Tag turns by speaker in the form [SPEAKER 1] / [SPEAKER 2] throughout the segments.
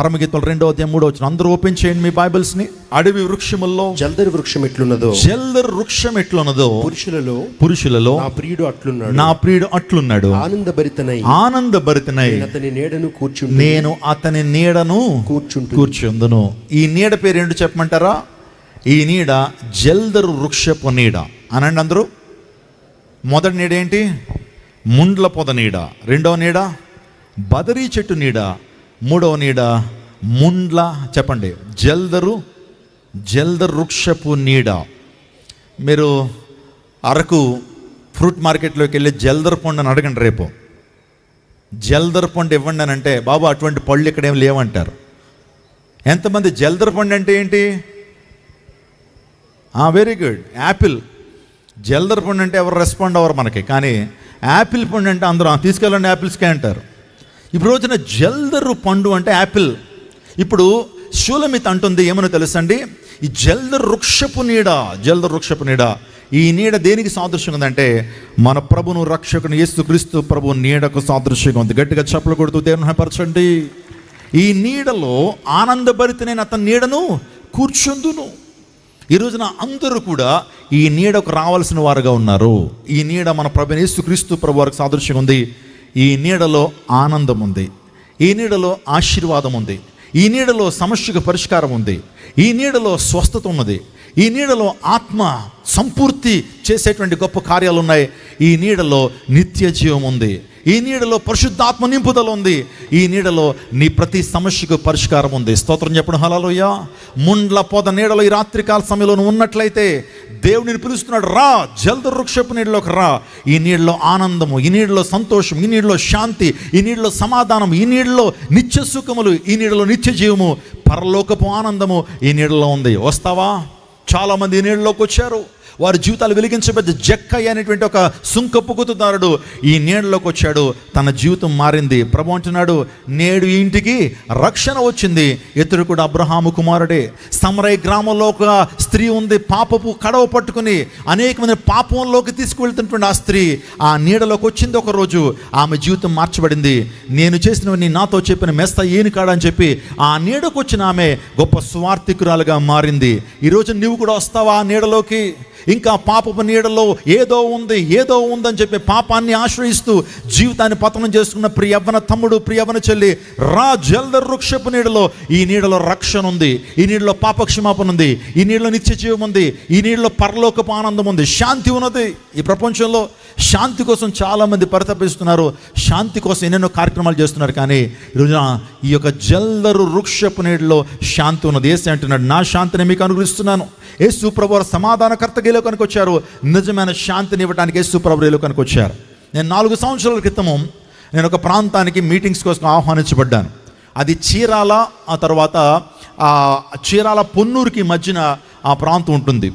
[SPEAKER 1] పరమగీతం 2వ అధ్యాయం 3వ వచనం. అందరూ ఓపెన్ చేయండి మీ బైబిల్స్ ని. అడవి వృక్షముల్లో
[SPEAKER 2] జల్దరి వృక్షం ఎట్లున్నదో,
[SPEAKER 1] జల్దరి వృక్షం ఎట్లున్నదో పురుషులలో
[SPEAKER 2] నా ప్రియుడు
[SPEAKER 1] అట్లున్నాడు. ఆనందభరితనై నేను అతని నీడను కూర్చుందును. ఈ నీడ పేరు ఏంటో చెప్పమంటారా? ఈ నీడ జల్దరు వృక్షపు నీడ అనండి అందరూ. మొదటి నీడ ఏంటి? ముండ్ల పొద నీడ. రెండవ నీడ బదరీ చెట్టు నీడ. మూడవ నీడ ముండ్ల, చెప్పండి, జల్దరు వృక్షపు నీడ. మీరు అరకు ఫ్రూట్ మార్కెట్లోకి వెళ్ళి జల్దర్ పండు అని అడగండి రేపు. జల్దర్ పండు ఇవ్వండి అని అంటే, బాబు అటువంటి పళ్ళు ఇక్కడ ఏం లేవంటారు. ఎంతమంది జల్దర్ పండు అంటే ఏంటి? Very good, Apple. జల్దర్ పండు అంటే ఎవరు రెస్పాండ్ అవ్వరు మనకి, కానీ యాపిల్ పండు అంటే అందరూ తీసుకెళ్ళండి యాపిల్స్కే అంటారు. ఇప్పుడు రోజున జల్దరు పండు అంటే యాపిల్. ఇప్పుడు షూలమిత్ అంటుంది ఏమనో తెలుసండి, ఈ జల్దరు వృక్షపు నీడ, ఈ నీడ దేనికి సాదృశ్యంగా ఉందంటే మన ప్రభును రక్షకుని యేసుక్రీస్తు ప్రభు నీడకు సాదృశ్యంగా ఉంది. గట్టిగా చప్పలు కొడుతూ దేవుని పరచండి. ఈ నీడలో ఆనందభరితనైన అతని నీడను కూర్చుందును. ఈ రోజున అందరూ కూడా ఈ నీడకు రావాల్సిన వారుగా ఉన్నారు. ఈ నీడ మన ప్రభుని యేసుక్రీస్తు ప్రభు వారికి సాదృశ్యంగా ఉంది. ఈ నీడలో ఆనందం ఉంది, ఈ నీడలో ఆశీర్వాదం ఉంది, ఈ నీడలో సమస్యకు పరిష్కారం ఉంది, ఈ నీడలో స్వస్థత ఉన్నది, ఈ నీడలో ఆత్మ సంపూర్తి చేసేటువంటి గొప్ప కార్యాలు ఉన్నాయి, ఈ నీడలో నిత్య జీవం ఉంది, ఈ నీడలో పరిశుద్ధాత్మ నింపుదల ఉంది, ఈ నీడలో నీ ప్రతి సమస్యకు పరిష్కారం ఉంది. స్తోత్రం చెప్పడం. హల్లెలూయా. ముండ్ల పొద నీడలో ఈ రాత్రికాల సమయంలో నువ్వు ఉన్నట్లయితే దేవుడిని పిలుస్తున్నాడు, రా జల్దరు వృక్షపు నీడలోకి రా. ఈ నీడలో ఆనందము, ఈ నీడలో సంతోషం, ఈ నీడలో శాంతి, ఈ నీడలో సమాధానం, ఈ నీడలో నిత్య సుఖములు, ఈ నీడలో నిత్య జీవము, పరలోకపు ఆనందము ఈ నీడలో ఉంది. వస్తావా? చాలామంది ఈ నీడలోకి వచ్చారు, వారి జీవితాలు వెలిగించబడ్డ. జక్కయ్య అనేటువంటి ఒక సుంకపు గుర్తుదారుడు ఈ నీడలోకి వచ్చాడు, తన జీవితం మారింది. ప్రభు అంటున్నాడు, నేడు ఈ ఇంటికి రక్షణ వచ్చింది. ఇతడు కూడా అబ్రహాము కుమారుడే. సమరయ గ్రామంలో ఒక స్త్రీ ఉంది, పాపపు కడవ పట్టుకుని అనేక మంది పాపంలోకి తీసుకువెళ్తున్నటువంటి ఆ స్త్రీ ఆ నీడలోకి వచ్చింది. ఒక రోజు ఆమె జీవితం మార్చబడింది. నేను చేసినవన్నీ నాతో చెప్పిన మెస్త ఏని కాడా అని చెప్పి ఆ నీడకు వచ్చిన ఆమె గొప్ప స్వార్థికురాలుగా మారింది. ఈరోజు నువ్వు కూడా వస్తావా ఆ నీడలోకి? ఇంకా పాపపు నీడలో ఏదో ఉందని చెప్పి పాపాన్ని ఆశ్రయిస్తూ జీవితాన్ని పతనం చేసుకున్న ప్రియవ్వన తమ్ముడు, ప్రియవ్వన చెల్లి, రా జల్దరు వృక్షపు నీడలో. ఈ నీడలో రక్షణ ఉంది, ఈ నీడలో పాపక్షమాపణ ఉంది, ఈ నీడలో నిత్య జీవం ఉంది, ఈ నీడలో పరలోకపు ఆనందం ఉంది, శాంతి ఉన్నది. ఈ ప్రపంచంలో శాంతి కోసం చాలామంది పరితపిస్తున్నారు, శాంతి కోసం ఎన్నెన్నో కార్యక్రమాలు చేస్తున్నారు, కానీ ఈరోజున ఈ యొక్క జల్దరు వృక్షపు నీడలో శాంతి ఉన్నది. యేసు అంటున్నాడు, నా శాంతిని మీకు అనుగ్రహిస్తున్నాను. యేసు ప్రభువు సమాధానకర్తగా ఈ లోకానికి వచ్చారు, నిజమైన శాంతిని ఇవ్వడానికి యేసు ప్రభువు ఈ లోకానికి వచ్చారు. నేను 4 సంవత్సరాల క్రితము నేను ఒక ప్రాంతానికి మీటింగ్స్ కోసం ఆహ్వానించబడ్డాను. అది చీరాల, ఆ తర్వాత చీరాల పొన్నూరుకి మధ్యన ఆ ప్రాంతం ఉంటుంది.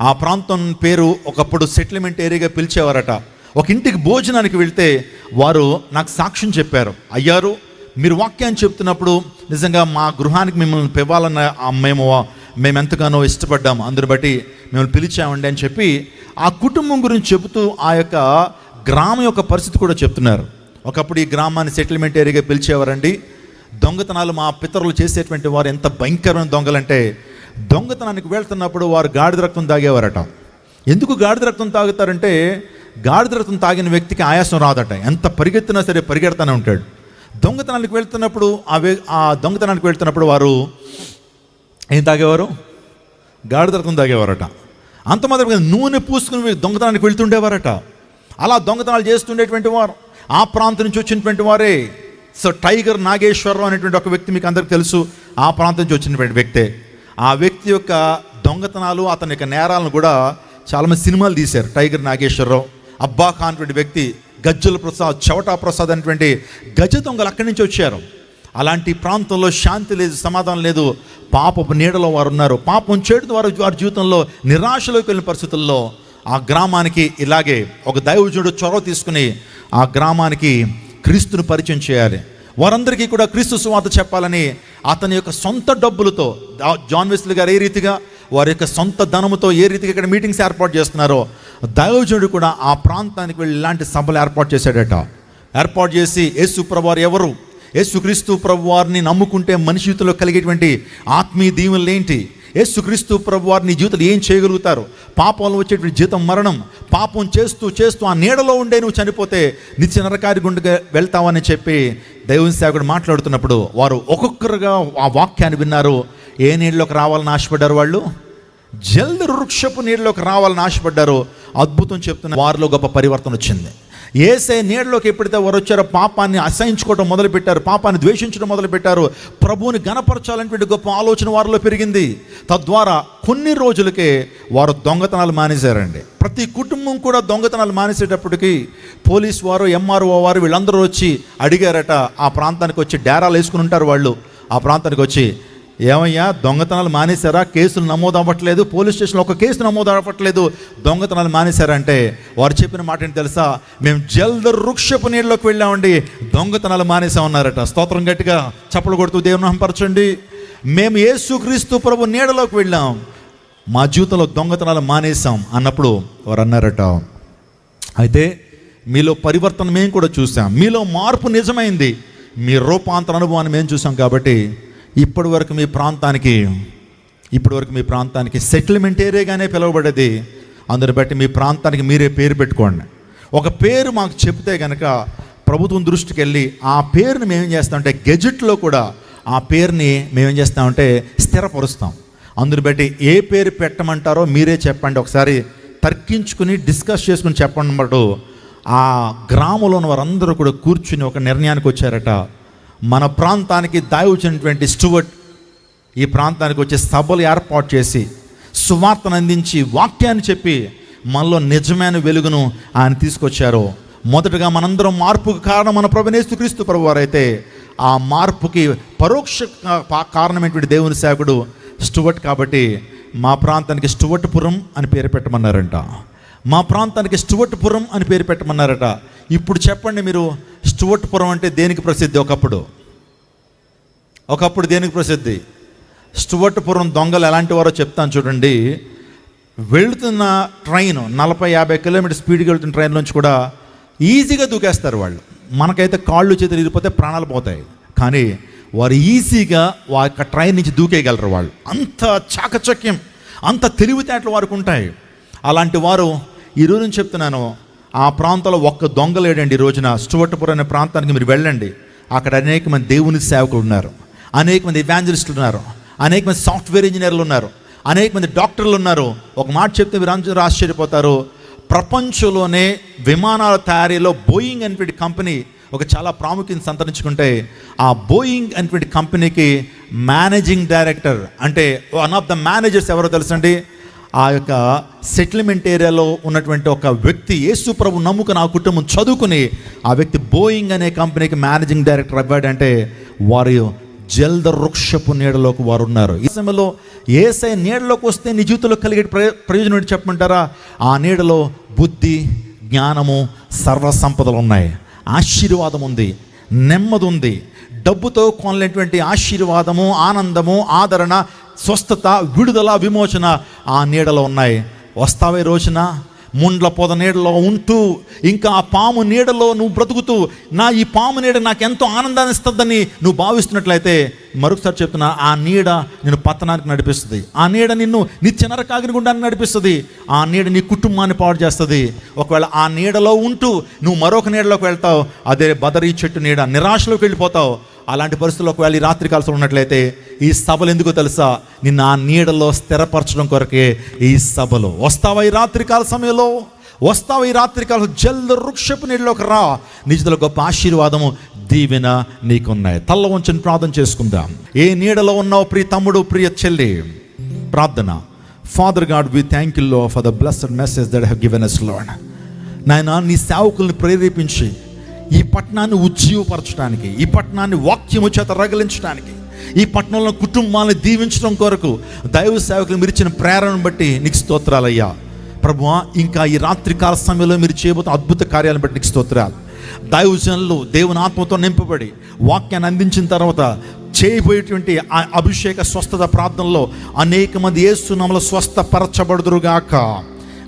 [SPEAKER 1] ఆ ప్రాంతం పేరు ఒకప్పుడు సెటిల్మెంట్ ఏరియాగా పిలిచేవారట. ఒక ఇంటికి భోజనానికి వెళ్తే వారు నాకు సాక్ష్యం చెప్పారు, అయ్యారు మీరు వాక్యాన్ని చెప్తున్నప్పుడు నిజంగా మా గృహానికి మిమ్మల్ని పిలవాలన్న మేము ఎంతగానో ఇష్టపడ్డాము, అందుని బట్టి మిమ్మల్ని పిలిచామండి అని చెప్పి ఆ కుటుంబం గురించి చెబుతూ ఆ యొక్క గ్రామం యొక్క పరిస్థితి కూడా చెప్తున్నారు. ఒకప్పుడు ఈ గ్రామాన్ని సెటిల్మెంట్ ఏరియాగా పిలిచేవారండి. దొంగతనాలు మా పితరులు చేసేటువంటి వారు ఎంత భయంకరమైన దొంగలంటే, దొంగతనానికి వెళ్తున్నప్పుడు వారు గాడిద రక్తం తాగేవారట. ఎందుకు గాడిద రక్తం తాగుతారంటే, గాడిద రక్తం తాగిన వ్యక్తికి ఆయాసం రాదట, ఎంత పరిగెత్తినా సరే పరిగెడతానే ఉంటాడు. దొంగతనానికి వెళ్తున్నప్పుడు దొంగతనానికి వెళ్తున్నప్పుడు వారు ఏం తాగేవారు? గాడిద రక్తం తాగేవారట. అంత మాత్రం నూనె పూసుకుని దొంగతనానికి వెళ్తుండేవారట. అలా దొంగతనాలు చేస్తుండేటువంటి వారు ఆ ప్రాంతం నుంచి వచ్చినటువంటి వారే. సో టైగర్ నాగేశ్వరరావు అనేటువంటి ఒక వ్యక్తి మీకు అందరికీ తెలుసు, ఆ ప్రాంతం నుంచి వచ్చినటువంటి వ్యక్తే. ఆ వ్యక్తి యొక్క దొంగతనాలు, అతని యొక్క నేరాలను కూడా చాలామంది సినిమాలు తీశారు. టైగర్ నాగేశ్వరరావు, అబ్బా ఖాన్ అనేటువంటి వ్యక్తి, గజ్జల ప్రసాద్, చవటా ప్రసాద్ అనేటువంటి గజ దొంగలు అక్కడి నుంచి వచ్చారు. అలాంటి ప్రాంతంలో శాంతి లేదు, సమాధానం లేదు, పాపపు నీడలో వారు ఉన్నారు. పాపం చేయడం వారి జీవితంలో నిరాశలోకి వెళ్ళిన పరిస్థితుల్లో ఆ గ్రామానికి ఇలాగే ఒక దైవజనుడు చొరవ తీసుకుని ఆ గ్రామానికి క్రీస్తును పరిచయం చేయాలి, వారందరికీ కూడా క్రీస్తు సువార్త చెప్పాలని అతని యొక్క సొంత డబ్బులతో, జాన్ వెస్లీ గారు ఏ రీతిగా వారి యొక్క సొంత ధనముతో ఏ రీతిగా ఇక్కడ మీటింగ్స్ ఏర్పాటు చేస్తున్నారో, దైవజనుడు కూడా ఆ ప్రాంతానికి వెళ్ళి ఇలాంటి సభలు ఏర్పాటు చేశాడట. ఏర్పాటు చేసి యేసు ప్రభువారు ఎవరు, యేసుక్రీస్తు ప్రభువారిని నమ్ముకుంటే మనిషి జీవితంలో కలిగేటువంటి ఆత్మీయ దీవెనలు ఏంటి? యేసుక్రీస్తు ప్రభువారు నీ జీవితంలో ఏం చేయగలుగుతారు? పాపంలో వచ్చేటువంటి జీతం మరణం. పాపం చేస్తూ చేస్తూ ఆ నీడలో ఉండే నువ్వు చనిపోతే నిత్య నరకానికి గుండెగా వెళ్తావని చెప్పి దేవుని సేవకుడు మాట్లాడుతున్నప్పుడు వారు ఒక్కొక్కరుగా ఆ వాక్యాన్ని విన్నారు. ఏ నీళ్ళలోకి రావాలని ఆశపడ్డారు? వాళ్ళు జల్దరు వృక్షపు నీళ్ళలోకి రావాలని ఆశపడ్డారు. అద్భుతం చెప్తున్న వారిలో గొప్ప పరివర్తన వచ్చింది. యేసే నీడలోకి ఎప్పుడైతే వారు వచ్చారో పాపాన్ని అసహించుకోవడం మొదలుపెట్టారు, పాపాన్ని ద్వేషించడం మొదలుపెట్టారు. ప్రభువుని గణపరచాలనేటువంటి గొప్ప ఆలోచన వారిలో పెరిగింది. తద్వారా కొన్ని రోజులకే వారు దొంగతనాలు మానేశారండి. ప్రతి కుటుంబం కూడా దొంగతనాలు మానేసేటప్పటికి పోలీసు వారు, ఎంఆర్ఓ వారు వీళ్ళందరూ వచ్చి అడిగారట. ఆ ప్రాంతానికి వచ్చి డేరాలు వేసుకుని ఉంటారు వాళ్ళు. ఆ ప్రాంతానికి వచ్చి, ఏమయ్యా దొంగతనాలు మానేశారా? కేసులు నమోదు అవ్వట్లేదు, పోలీస్ స్టేషన్లో ఒక కేసు నమోదు అవ్వట్లేదు, దొంగతనాలు మానేశారంటే వారు చెప్పిన మాట ఏంటి తెలుసా? మేము జల్దరు వృక్షపు నీళ్ళలోకి వెళ్ళామండి, దొంగతనాలు మానేసామన్నారట. స్తోత్రం గట్టిగా చప్పలు కొడుతూ దేవుని మహిమపరచండి. మేము యేసుక్రీస్తు ప్రభు నీడలోకి వెళ్ళాం, మా జీవితంలో దొంగతనాలు మానేసాం అన్నప్పుడు వారు అన్నారట, అయితే మీలో పరివర్తన మేము కూడా చూసాం, మీలో మార్పు నిజమైంది, మీ రూపాంతర అనుభవాన్ని మేము చూసాం. కాబట్టి ఇప్పటి వరకు మీ ప్రాంతానికి సెటిల్మెంట్ ఏరియాగానే పిలువబడేది. అందుని బట్టి మీ ప్రాంతానికి మీరే పేరు పెట్టుకోండి. ఒక పేరు మాకు చెప్తే కనుక ప్రభుత్వం దృష్టికి వెళ్ళి ఆ పేరుని మేమేం చేస్తామంటే గెజెట్లో కూడా ఆ పేరుని మేమేం చేస్తామంటే స్థిరపరుస్తాం. అందుని బట్టి ఏ పేరు పెట్టమంటారో మీరే చెప్పండి, ఒకసారి తర్కించుకుని డిస్కస్ చేసుకుని చెప్పండి అన్నమాట. ఆ గ్రామంలోని వారందరూ కూడా కూర్చుని ఒక నిర్ణయానికి వచ్చారట. మన ప్రాంతానికి దాయివచ్చినటువంటి స్టూవర్ట్ ఈ ప్రాంతానికి వచ్చే సభలు ఏర్పాటు చేసి సువార్తను అందించి వాక్యాన్ని చెప్పి మనలో నిజమైన వెలుగును ఆయన తీసుకొచ్చారు. మొదటగా మనందరం మార్పుకు కారణం మన ప్రభువైన యేసుక్రీస్తు ప్రభువారు అయితే ఆ మార్పుకి పరోక్ష కారణమైనటువంటి దేవుని సేవకుడు స్టూవర్ట్. కాబట్టి మా ప్రాంతానికి స్టూవర్ట్పురం అని పేరు పెట్టమన్నారంట. మా ప్రాంతానికి స్టూవర్ట్పురం అని పేరు పెట్టమన్నారట. ఇప్పుడు చెప్పండి మీరు, స్టూవర్ట్పురం అంటే దేనికి ప్రసిద్ధి? ఒకప్పుడు దేనికి ప్రసిద్ధి? స్టూవర్ట్పురం దొంగలు ఎలాంటి వారో చెప్తాను చూడండి. వెళుతున్న ట్రైన్ 40-50 కిలోమీటర్ స్పీడ్కి వెళ్తున్న ట్రైన్ నుంచి కూడా ఈజీగా దూకేస్తారు వాళ్ళు. మనకైతే కాళ్ళు చేతులు ఇరిగిపోతే ప్రాణాలు పోతాయి, కానీ వారు ఈజీగా వారి ట్రైన్ నుంచి దూకేయగలరు. వాళ్ళు అంత చాకచక్యం, అంత తెలివితేటలు వారికి ఉంటాయి. అలాంటి వారు ఈరోజు నుంచి చెప్తున్నాను, ఆ ప్రాంతంలో ఒక్క దొంగ లేడండి. ఈ రోజున స్టూవర్ట్పురం అనే ప్రాంతానికి మీరు వెళ్ళండి. అక్కడ అనేక మంది దేవుని సేవకులు ఉన్నారు, అనేక మంది ఎవాంజలిస్టులు ఉన్నారు, అనేక మంది సాఫ్ట్వేర్ ఇంజనీర్లు ఉన్నారు, అనేక మంది డాక్టర్లు ఉన్నారు. ఒక మాట చెప్తే మీరు అందరూ ఆశ్చర్యపోతారు. ప్రపంచంలోనే విమానాల తయారీలో బోయింగ్ అనేటువంటి కంపెనీ ఒక చాలా ప్రాముఖ్యత సంతరించుకుంటే ఆ బోయింగ్ అనేటువంటి కంపెనీకి మేనేజింగ్ డైరెక్టర్ అంటే వన్ ఆఫ్ ద మేనేజర్స్ ఎవరో తెలుసండి? ఆ యొక్క సెటిల్మెంట్ ఏరియాలో ఉన్నటువంటి ఒక వ్యక్తి, యేసు ప్రభు నమ్ముకుని ఆ కుటుంబం చదువుకుని ఆ వ్యక్తి బోయింగ్ అనే కంపెనీకి మేనేజింగ్ డైరెక్టర్ అవ్వాడంటే వారు జల్దరు వృక్షపు నీడలోకి వారు ఉన్నారు. ఈ సమయంలో యేసయ్య నీడలోకి వస్తే నీ జీవితంలో కలిగే ప్రయోజనం ఏంటి చెప్పమంటారా? ఆ నీడలో బుద్ధి, జ్ఞానము, సర్వసంపదలు ఉన్నాయి, ఆశీర్వాదం ఉంది, నెమ్మది ఉంది, డబ్బుతో కొనలేటువంటి ఆశీర్వాదము, ఆనందము, ఆదరణ, స్వస్థత, విడుదల, విమోచన ఆ నీడలో ఉన్నాయి. వస్తావే రోజున ముండ్ల పొద నీడలో ఉంటూ ఇంకా ఆ పాము నీడలో నువ్వు బ్రతుకుతూ ఈ పాము నీడ నాకు ఎంతో ఆనందాన్ని ఇస్తుందని నువ్వు భావిస్తున్నట్లయితే మరొకసారి చెప్తున్నా, ఆ నీడ నిన్ను పతనానికి నడిపిస్తుంది. ఆ నీడ నిన్ను నిత్య నరకాగ్ని గుండానికి నడిపిస్తుంది. ఆ నీడ నీ కుటుంబాన్ని పాడు చేస్తుంది. ఒకవేళ ఆ నీడలో ఉంటూ నువ్వు మరొక నీడలోకి వెళ్తావు, అదే బదరీ చెట్టు నీడ, నిరాశలోకి వెళ్ళిపోతావు. అలాంటి పరిస్థితుల్లో ఒకవేళ ఈ రాత్రి కాలం ఉన్నట్లయితే ఈ సభలు ఎందుకో తెలుసా? నిన్ను ఆ నీడలో స్థిరపరచడం కొరకే ఈ సభలు. వస్తావా ఈ రాత్రి కాల సమయంలో? వస్తావా ఈ రాత్రి కాలం? జల్దరు వృక్షపు నీడలోకి రా. నిజంలో గొప్ప ఆశీర్వాదము, దీవెన నీకున్నాయి. తల్ల వంచని ప్రార్థన చేసుకుందాం. ఏ నీడలో ఉన్నావు ప్రియ తమ్ముడు, ప్రియ చెల్లి? ప్రార్థన. Father God, we thank you Lord for the blessed message that have given us Lord. నాయనా, నీ సేవకుల్ని ప్రేరేపించి ఈ పట్టణాన్ని ఉజ్జీవపరచడానికి, ఈ పట్టణాన్ని వాక్యము చేత రగిలించడానికి, ఈ పట్టణంలో కుటుంబాలను దీవించడం కొరకు దైవ సేవకులు మీరు ఇచ్చిన ప్రేరణను బట్టి నీకు స్తోత్రాలయ్యా. ప్రభువా, ఇంకా ఈ రాత్రి కాల సమయంలో మీరు చేయబోతున్న అద్భుత కార్యాలను బట్టి నీకు స్తోత్రాలు. దైవజనులు దేవుని ఆత్మతో నింపబడి వాక్యాన్ని అందించిన తర్వాత చేయబోయేటువంటి ఆ అభిషేక స్వస్థత ప్రార్థనలో అనేక మంది యేసు నామములో స్వస్థపరచబడుదురుగాక.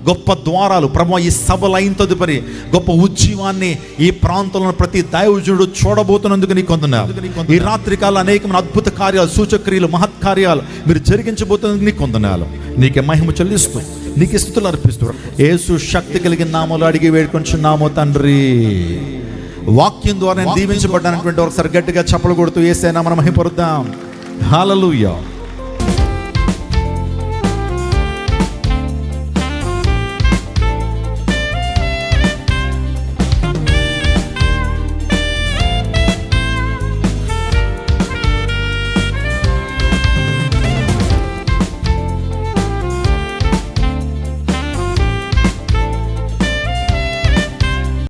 [SPEAKER 1] గొప్ప ద్వారాలు ప్రభు ఈ సభలు అయిన తదుపరి గొప్ప ఉజ్జీవాన్ని ఈ ప్రాంతంలో ప్రతి దైవజనుడు చూడబోతున్నందుకు నీకు వందనాలు. ఈ రాత్రి కాలం అనేకమైన అద్భుత కార్యాలు, సూచక్రియలు, మహత్కార్యాలు మీరు జరిగించబోతున్నందుకు నీకు వందనాలు. నీకే మహిమ చెల్లిస్తూ, నీకు స్తుతులు అర్పిస్తూ యేసు శక్తి కలిగిన నామములో అడిగి వేడుకొంచున్నాము తండ్రి. వాక్యం ద్వారా దీవించబడ్డానటువంటి ఒకసారి గట్టిగా చప్పలు కొడుతూ యేసయ్య నామమున మహిమ పరుద్దాం. హల్లెలూయా.